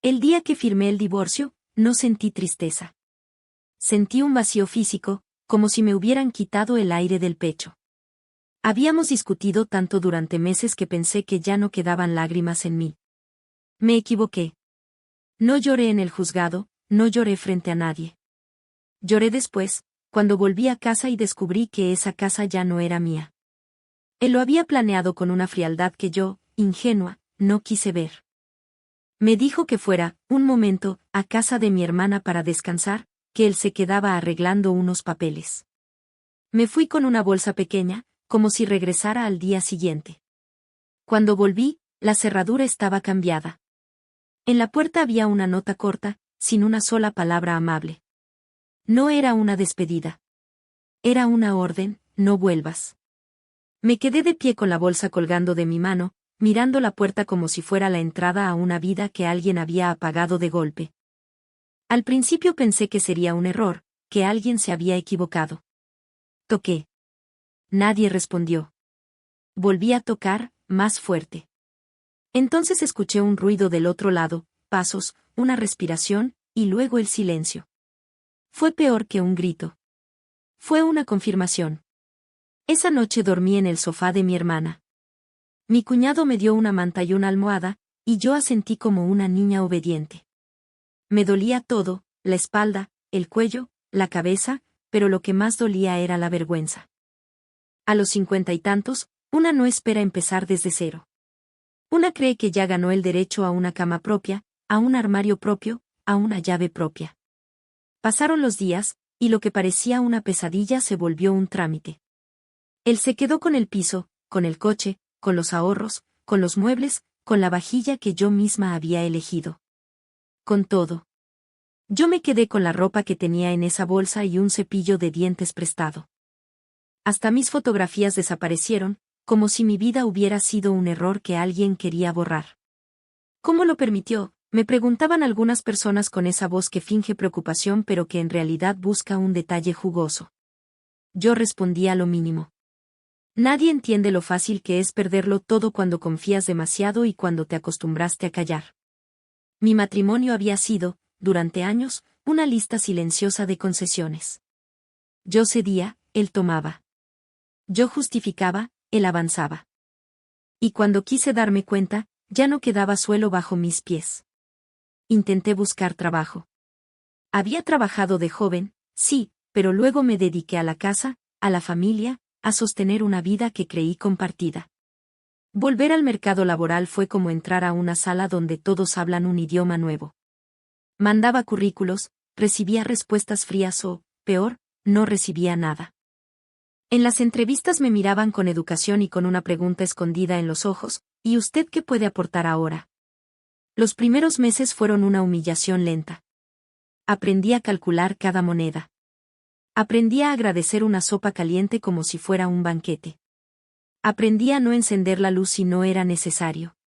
El día que firmé el divorcio, no sentí tristeza. Sentí un vacío físico, como si me hubieran quitado el aire del pecho. Habíamos discutido tanto durante meses que pensé que ya no quedaban lágrimas en mí. Me equivoqué. No lloré en el juzgado, no lloré frente a nadie. Lloré después, cuando volví a casa y descubrí que esa casa ya no era mía. Él lo había planeado con una frialdad que yo, ingenua, no quise ver. Me dijo que fuera, un momento, a casa de mi hermana para descansar, que él se quedaba arreglando unos papeles. Me fui con una bolsa pequeña, como si regresara al día siguiente. Cuando volví, la cerradura estaba cambiada. En la puerta había una nota corta, sin una sola palabra amable. No era una despedida. Era una orden, no vuelvas. Me quedé de pie con la bolsa colgando de mi mano, mirando la puerta como si fuera la entrada a una vida que alguien había apagado de golpe. Al principio pensé que sería un error, que alguien se había equivocado. Toqué. Nadie respondió. Volví a tocar, más fuerte. Entonces escuché un ruido del otro lado, pasos, una respiración, y luego el silencio. Fue peor que un grito. Fue una confirmación. Esa noche dormí en el sofá de mi hermana. Mi cuñado me dio una manta y una almohada, y yo asentí como una niña obediente. Me dolía todo, la espalda, el cuello, la cabeza, pero lo que más dolía era la vergüenza. A los 50 y tantos, una no espera empezar desde cero. Una cree que ya ganó el derecho a una cama propia, a un armario propio, a una llave propia. Pasaron los días, y lo que parecía una pesadilla se volvió un trámite. Él se quedó con el piso, con el coche, con los ahorros, con los muebles, con la vajilla que yo misma había elegido. Con todo. Yo me quedé con la ropa que tenía en esa bolsa y un cepillo de dientes prestado. Hasta mis fotografías desaparecieron, como si mi vida hubiera sido un error que alguien quería borrar. ¿Cómo lo permitió?, me preguntaban algunas personas con esa voz que finge preocupación pero que en realidad busca un detalle jugoso. Yo respondía lo mínimo. Nadie entiende lo fácil que es perderlo todo cuando confías demasiado y cuando te acostumbraste a callar. Mi matrimonio había sido, durante años, una lista silenciosa de concesiones. Yo cedía, él tomaba. Yo justificaba, él avanzaba. Y cuando quise darme cuenta, ya no quedaba suelo bajo mis pies. Intenté buscar trabajo. Había trabajado de joven, sí, pero luego me dediqué a la casa, a la familia, a sostener una vida que creí compartida. Volver al mercado laboral fue como entrar a una sala donde todos hablan un idioma nuevo. Mandaba currículos, recibía respuestas frías o, peor, no recibía nada. En las entrevistas me miraban con educación y con una pregunta escondida en los ojos, ¿y usted qué puede aportar ahora? Los primeros meses fueron una humillación lenta. Aprendí a calcular cada moneda. Aprendí a agradecer una sopa caliente como si fuera un banquete. Aprendí a no encender la luz si no era necesario.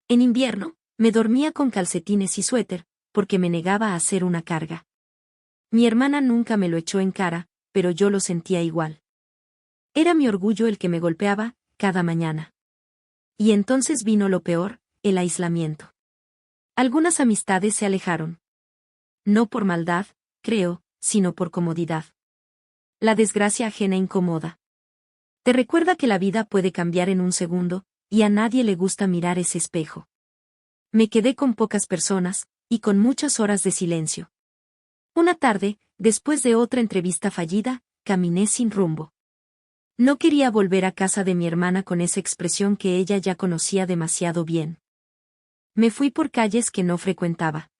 En invierno, me dormía con calcetines y suéter, porque me negaba a hacer una carga. Mi hermana nunca me lo echó en cara, pero yo lo sentía igual. Era mi orgullo el que me golpeaba, cada mañana. Y entonces vino lo peor, el aislamiento. Algunas amistades se alejaron. No por maldad, creo, sino por comodidad. La desgracia ajena incomoda. Te recuerda que la vida puede cambiar en un segundo, y a nadie le gusta mirar ese espejo. Me quedé con pocas personas, y con muchas horas de silencio. Una tarde, después de otra entrevista fallida, caminé sin rumbo. No quería volver a casa de mi hermana con esa expresión que ella ya conocía demasiado bien. Me fui por calles que no frecuentaba.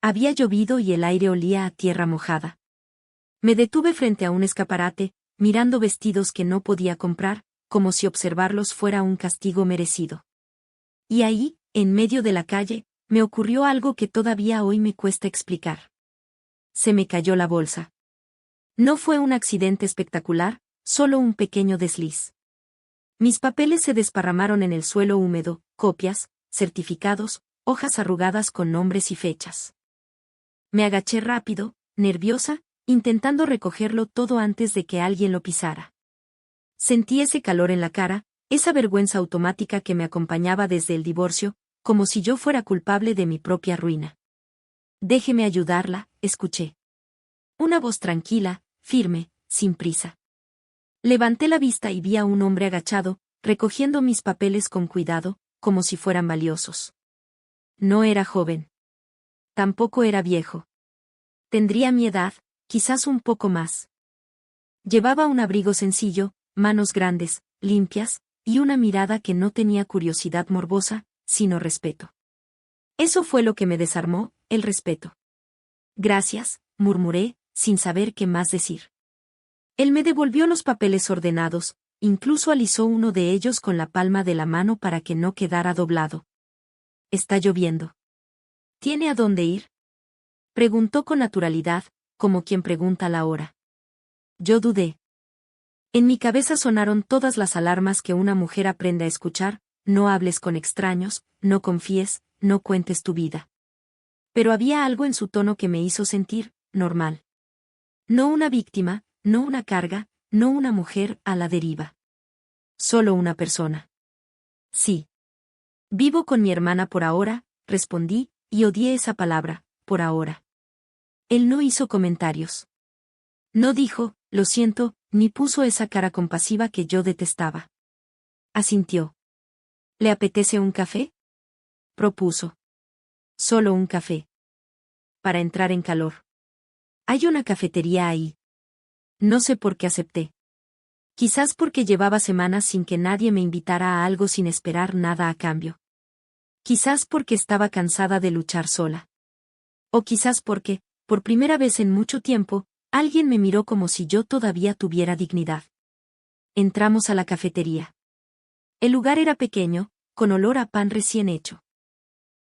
Había llovido y el aire olía a tierra mojada. Me detuve frente a un escaparate, mirando vestidos que no podía comprar, como si observarlos fuera un castigo merecido. Y ahí, en medio de la calle, me ocurrió algo que todavía hoy me cuesta explicar. Se me cayó la bolsa. No fue un accidente espectacular, solo un pequeño desliz. Mis papeles se desparramaron en el suelo húmedo, copias, certificados, hojas arrugadas con nombres y fechas. Me agaché rápido, nerviosa, intentando recogerlo todo antes de que alguien lo pisara. Sentí ese calor en la cara, esa vergüenza automática que me acompañaba desde el divorcio, como si yo fuera culpable de mi propia ruina. Déjeme ayudarla, escuché. Una voz tranquila, firme, sin prisa. Levanté la vista y vi a un hombre agachado, recogiendo mis papeles con cuidado, como si fueran valiosos. No era joven. Tampoco era viejo. Tendría mi edad, quizás un poco más. Llevaba un abrigo sencillo, manos grandes, limpias, y una mirada que no tenía curiosidad morbosa, sino respeto. Eso fue lo que me desarmó, el respeto. Gracias, murmuré, sin saber qué más decir. Él me devolvió los papeles ordenados, incluso alisó uno de ellos con la palma de la mano para que no quedara doblado. Está lloviendo. ¿Tiene a dónde ir? Preguntó con naturalidad, como quien pregunta la hora. Yo dudé. En mi cabeza sonaron todas las alarmas que una mujer aprende a escuchar: no hables con extraños, no confíes, no cuentes tu vida. Pero había algo en su tono que me hizo sentir normal. No una víctima, no una carga, no una mujer a la deriva. Solo una persona. Sí. Vivo con mi hermana por ahora, respondí, y odié esa palabra, por ahora. Él no hizo comentarios. No dijo, lo siento, ni puso esa cara compasiva que yo detestaba. Asintió. ¿Le apetece un café? Propuso. Solo un café. Para entrar en calor. Hay una cafetería ahí. No sé por qué acepté. Quizás porque llevaba semanas sin que nadie me invitara a algo sin esperar nada a cambio. Quizás porque estaba cansada de luchar sola. O quizás porque, por primera vez en mucho tiempo, alguien me miró como si yo todavía tuviera dignidad. Entramos a la cafetería. El lugar era pequeño, con olor a pan recién hecho.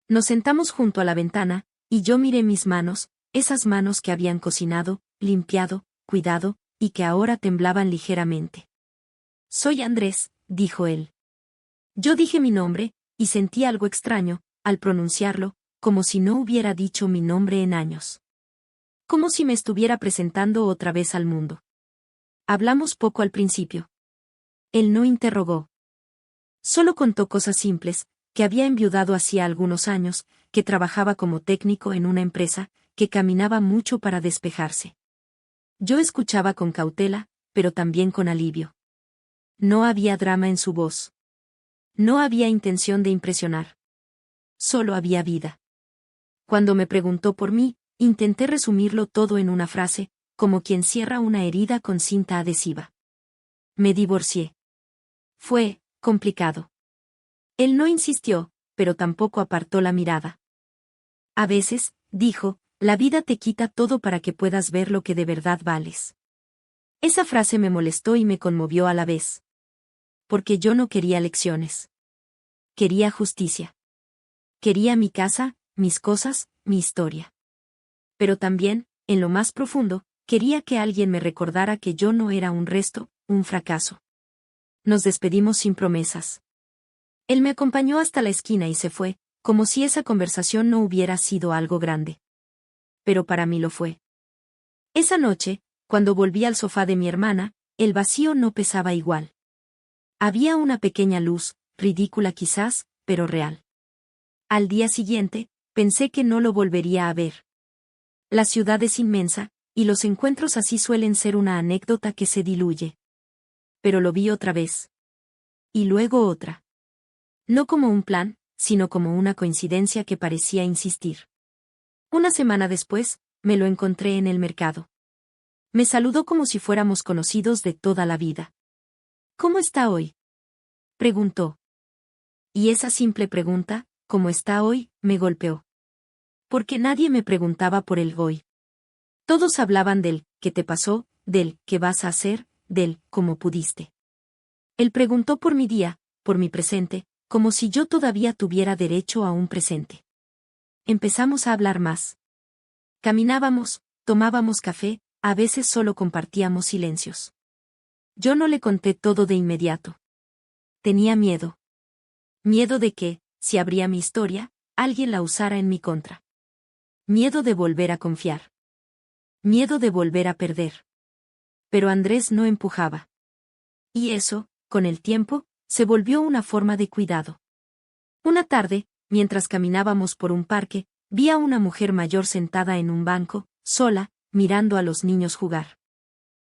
Nos sentamos junto a la ventana, y yo miré mis manos, esas manos que habían cocinado, limpiado, cuidado, y que ahora temblaban ligeramente. Soy Andrés, dijo él. Yo dije mi nombre, y sentí algo extraño, al pronunciarlo, como si no hubiera dicho mi nombre en años. Como si me estuviera presentando otra vez al mundo. Hablamos poco al principio. Él no interrogó. Solo contó cosas simples, que había enviudado hacía algunos años, que trabajaba como técnico en una empresa, que caminaba mucho para despejarse. Yo escuchaba con cautela, pero también con alivio. No había drama en su voz. No había intención de impresionar. Solo había vida. Cuando me preguntó por mí, intenté resumirlo todo en una frase, como quien cierra una herida con cinta adhesiva. Me divorcié. Fue complicado. Él no insistió, pero tampoco apartó la mirada. A veces, dijo, la vida te quita todo para que puedas ver lo que de verdad vales. Esa frase me molestó y me conmovió a la vez. Porque yo no quería lecciones. Quería justicia. Quería mi casa, mis cosas, mi historia. Pero también, en lo más profundo, quería que alguien me recordara que yo no era un resto, un fracaso. Nos despedimos sin promesas. Él me acompañó hasta la esquina y se fue, como si esa conversación no hubiera sido algo grande. Pero para mí lo fue. Esa noche, cuando volví al sofá de mi hermana, el vacío no pesaba igual. Había una pequeña luz, ridícula quizás, pero real. Al día siguiente, pensé que no lo volvería a ver. La ciudad es inmensa, y los encuentros así suelen ser una anécdota que se diluye. Pero lo vi otra vez. Y luego otra. No como un plan, sino como una coincidencia que parecía insistir. Una semana después, me lo encontré en el mercado. Me saludó como si fuéramos conocidos de toda la vida. ¿Cómo está hoy?, preguntó. Y esa simple pregunta, ¿cómo está hoy?, me golpeó. Porque nadie me preguntaba por el hoy. Todos hablaban del ¿qué te pasó?, del ¿qué vas a hacer?, del ¿cómo pudiste? Él preguntó por mi día, por mi presente, como si yo todavía tuviera derecho a un presente. Empezamos a hablar más. Caminábamos, tomábamos café, a veces solo compartíamos silencios. Yo no le conté todo de inmediato. Tenía miedo. Miedo de que, si abría mi historia, alguien la usara en mi contra. Miedo de volver a confiar. Miedo de volver a perder. Pero Andrés no empujaba. Y eso, con el tiempo, se volvió una forma de cuidado. Una tarde, mientras caminábamos por un parque, vi a una mujer mayor sentada en un banco, sola, mirando a los niños jugar.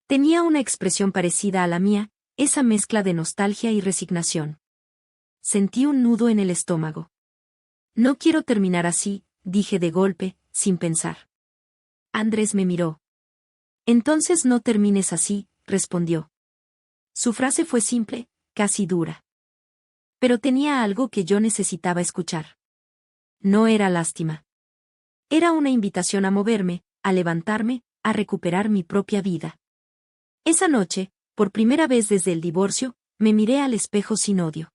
Tenía una expresión parecida a la mía, esa mezcla de nostalgia y resignación. Sentí un nudo en el estómago. No quiero terminar así, dije de golpe, sin pensar. Andrés me miró. Entonces no termines así, respondió. Su frase fue simple, casi dura. Pero tenía algo que yo necesitaba escuchar. No era lástima. Era una invitación a moverme, a levantarme, a recuperar mi propia vida. Esa noche, por primera vez desde el divorcio, me miré al espejo sin odio.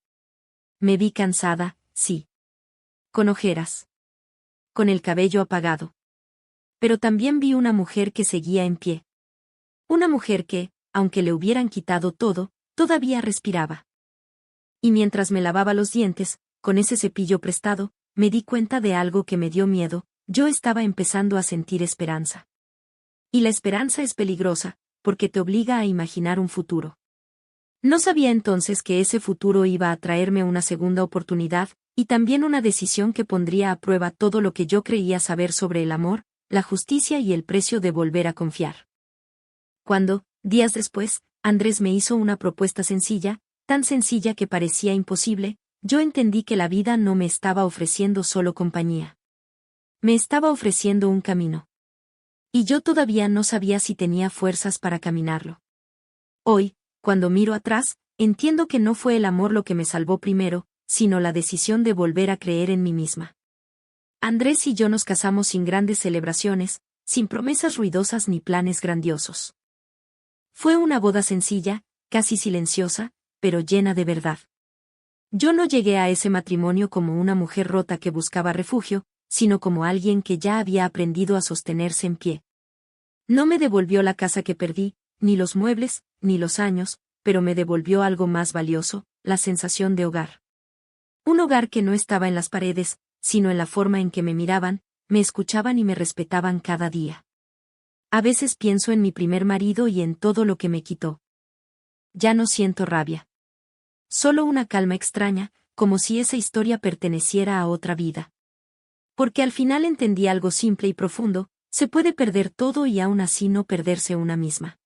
Me vi cansada, sí. Con ojeras. Con el cabello apagado. Pero también vi una mujer que seguía en pie. Una mujer que, aunque le hubieran quitado todo, todavía respiraba. Y mientras me lavaba los dientes, con ese cepillo prestado, me di cuenta de algo que me dio miedo, yo estaba empezando a sentir esperanza. Y la esperanza es peligrosa, porque te obliga a imaginar un futuro. No sabía entonces que ese futuro iba a traerme una segunda oportunidad, y también una decisión que pondría a prueba todo lo que yo creía saber sobre el amor, la justicia y el precio de volver a confiar. Cuando, días después, Andrés me hizo una propuesta sencilla, tan sencilla que parecía imposible, yo entendí que la vida no me estaba ofreciendo solo compañía. Me estaba ofreciendo un camino. Y yo todavía no sabía si tenía fuerzas para caminarlo. Hoy, cuando miro atrás, entiendo que no fue el amor lo que me salvó primero, sino la decisión de volver a creer en mí misma. Andrés y yo nos casamos sin grandes celebraciones, sin promesas ruidosas ni planes grandiosos. Fue una boda sencilla, casi silenciosa, pero llena de verdad. Yo no llegué a ese matrimonio como una mujer rota que buscaba refugio, sino como alguien que ya había aprendido a sostenerse en pie. No me devolvió la casa que perdí, ni los muebles, ni los años, pero me devolvió algo más valioso, la sensación de hogar. Un hogar que no estaba en las paredes, sino en la forma en que me miraban, me escuchaban y me respetaban cada día. A veces pienso en mi primer marido y en todo lo que me quitó. Ya no siento rabia. Solo una calma extraña, como si esa historia perteneciera a otra vida. Porque al final entendí algo simple y profundo, se puede perder todo y aún así no perderse una misma.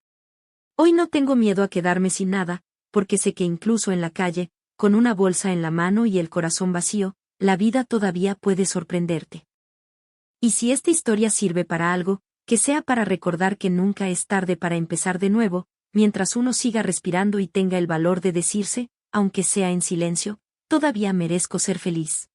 Hoy no tengo miedo a quedarme sin nada, porque sé que incluso en la calle, con una bolsa en la mano y el corazón vacío, la vida todavía puede sorprenderte. Y si esta historia sirve para algo, que sea para recordar que nunca es tarde para empezar de nuevo, mientras uno siga respirando y tenga el valor de decirse, aunque sea en silencio, todavía merezco ser feliz.